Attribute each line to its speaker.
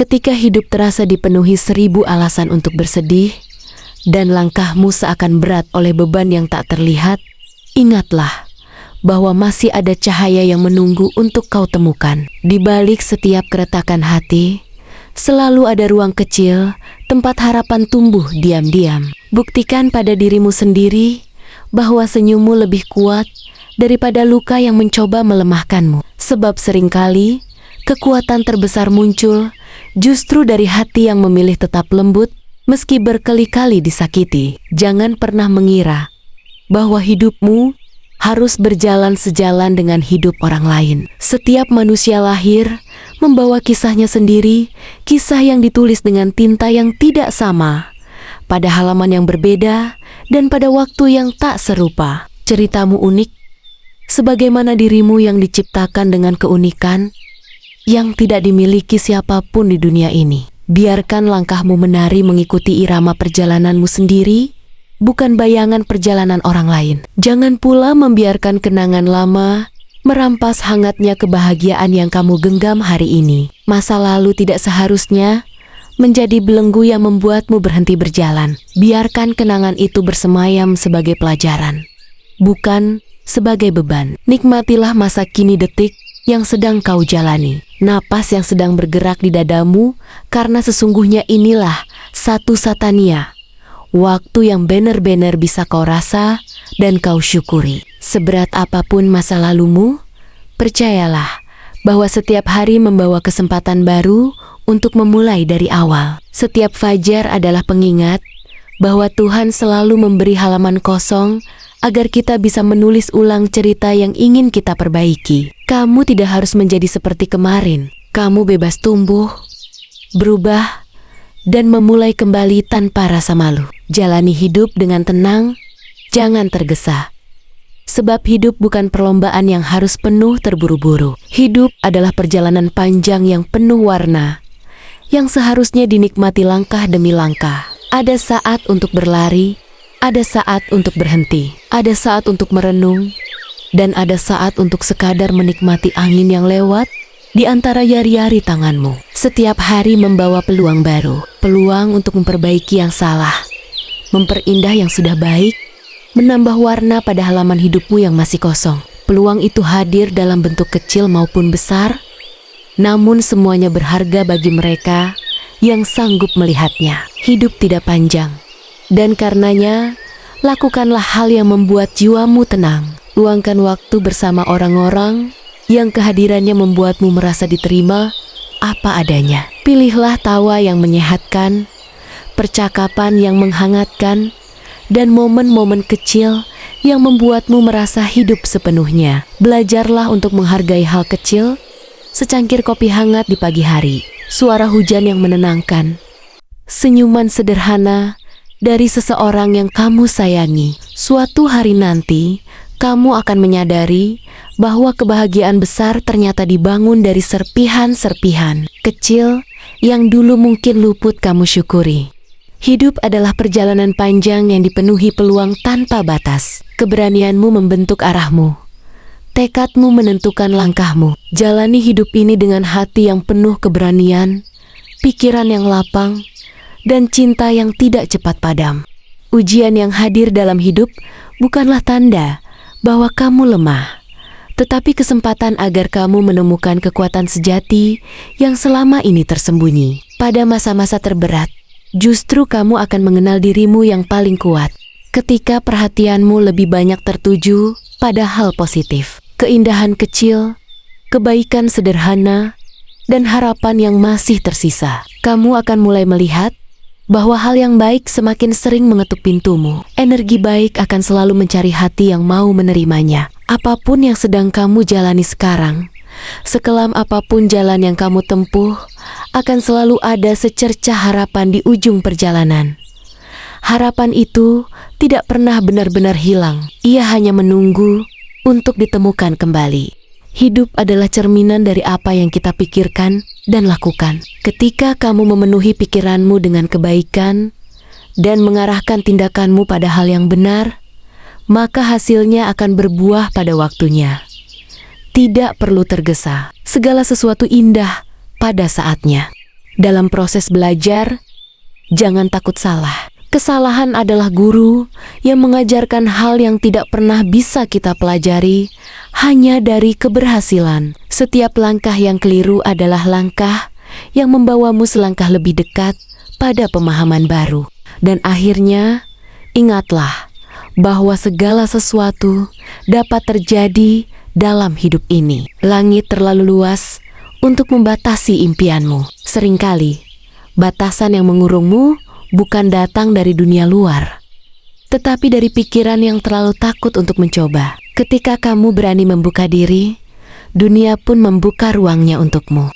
Speaker 1: Ketika hidup terasa dipenuhi 1000 alasan untuk bersedih, dan langkahmu seakan berat oleh beban yang tak terlihat, ingatlah bahwa masih ada cahaya yang menunggu untuk kau temukan. Di balik setiap keretakan hati, selalu ada ruang kecil, tempat harapan tumbuh diam-diam. Buktikan pada dirimu sendiri bahwa senyummu lebih kuat daripada luka yang mencoba melemahkanmu. Sebab seringkali, kekuatan terbesar muncul justru dari hati yang memilih tetap lembut meski berkali-kali disakiti. Jangan pernah mengira bahwa hidupmu harus berjalan sejalan dengan hidup orang lain. Setiap manusia lahir membawa kisahnya sendiri, kisah yang ditulis dengan tinta yang tidak sama, pada halaman yang berbeda, dan pada waktu yang tak serupa. Ceritamu unik, sebagaimana dirimu yang diciptakan dengan keunikan yang tidak dimiliki siapapun di dunia ini. Biarkan langkahmu menari mengikuti irama perjalananmu sendiri, bukan bayangan perjalanan orang lain. Jangan pula membiarkan kenangan lama merampas hangatnya kebahagiaan yang kamu genggam hari ini. Masa lalu tidak seharusnya menjadi belenggu yang membuatmu berhenti berjalan. Biarkan kenangan itu bersemayam sebagai pelajaran, bukan sebagai beban. Nikmatilah masa kini, detik yang sedang kau jalani, napas yang sedang bergerak di dadamu, karena sesungguhnya inilah satu satania, waktu yang benar-benar bisa kau rasa dan kau syukuri. Seberat apapun masa lalumu, percayalah bahwa setiap hari membawa kesempatan baru untuk memulai dari awal. Setiap fajar adalah pengingat bahwa Tuhan selalu memberi halaman kosong agar kita bisa menulis ulang cerita yang ingin kita perbaiki. Kamu tidak harus menjadi seperti kemarin. Kamu bebas tumbuh, berubah, dan memulai kembali tanpa rasa malu. Jalani hidup dengan tenang, jangan tergesa. Sebab hidup bukan perlombaan yang harus penuh terburu-buru. Hidup adalah perjalanan panjang yang penuh warna, yang seharusnya dinikmati langkah demi langkah. Ada saat untuk berlari, ada saat untuk berhenti, ada saat untuk merenung, dan ada saat untuk sekadar menikmati angin yang lewat di antara jari-jari tanganmu. Setiap hari membawa peluang baru, peluang untuk memperbaiki yang salah, memperindah yang sudah baik, menambah warna pada halaman hidupmu yang masih kosong. Peluang itu hadir dalam bentuk kecil maupun besar, namun semuanya berharga bagi mereka yang sanggup melihatnya. Hidup tidak panjang, dan karenanya lakukanlah hal yang membuat jiwamu tenang. Luangkan waktu bersama orang-orang yang kehadirannya membuatmu merasa diterima apa adanya. Pilihlah tawa yang menyehatkan, percakapan yang menghangatkan, dan momen-momen kecil yang membuatmu merasa hidup sepenuhnya. Belajarlah untuk menghargai hal kecil, secangkir kopi hangat di pagi hari, suara hujan yang menenangkan, senyuman sederhana dari seseorang yang kamu sayangi. Suatu hari nanti, kamu akan menyadari bahwa kebahagiaan besar ternyata dibangun dari serpihan-serpihan kecil yang dulu mungkin luput kamu syukuri. Hidup adalah perjalanan panjang yang dipenuhi peluang tanpa batas. Keberanianmu membentuk arahmu, tekadmu menentukan langkahmu. Jalani hidup ini dengan hati yang penuh keberanian, pikiran yang lapang, dan cinta yang tidak cepat padam. Ujian yang hadir dalam hidup bukanlah tanda bahwa kamu lemah, tetapi kesempatan agar kamu menemukan kekuatan sejati yang selama ini tersembunyi. Pada masa-masa terberat, justru kamu akan mengenal dirimu yang paling kuat. Ketika perhatianmu lebih banyak tertuju pada hal positif, keindahan kecil, kebaikan sederhana, dan harapan yang masih tersisa, kamu akan mulai melihat bahwa hal yang baik semakin sering mengetuk pintumu. Energi baik akan selalu mencari hati yang mau menerimanya. Apapun yang sedang kamu jalani sekarang, sekelam apapun jalan yang kamu tempuh, akan selalu ada secercah harapan di ujung perjalanan. Harapan itu tidak pernah benar-benar hilang. Ia hanya menunggu untuk ditemukan kembali. Hidup adalah cerminan dari apa yang kita pikirkan dan lakukan. Ketika kamu memenuhi pikiranmu dengan kebaikan dan mengarahkan tindakanmu pada hal yang benar, maka hasilnya akan berbuah pada waktunya. Tidak perlu tergesa, segala sesuatu indah pada saatnya. Dalam proses belajar, jangan takut salah. Kesalahan adalah guru yang mengajarkan hal yang tidak pernah bisa kita pelajari hanya dari keberhasilan. Setiap langkah yang keliru adalah langkah yang membawamu selangkah lebih dekat pada pemahaman baru. Dan akhirnya, ingatlah bahwa segala sesuatu dapat terjadi dalam hidup ini. Langit terlalu luas untuk membatasi impianmu. Seringkali, batasan yang mengurungmu bukan datang dari dunia luar, tetapi dari pikiran yang terlalu takut untuk mencoba. Ketika kamu berani membuka diri, dunia pun membuka ruangnya untukmu.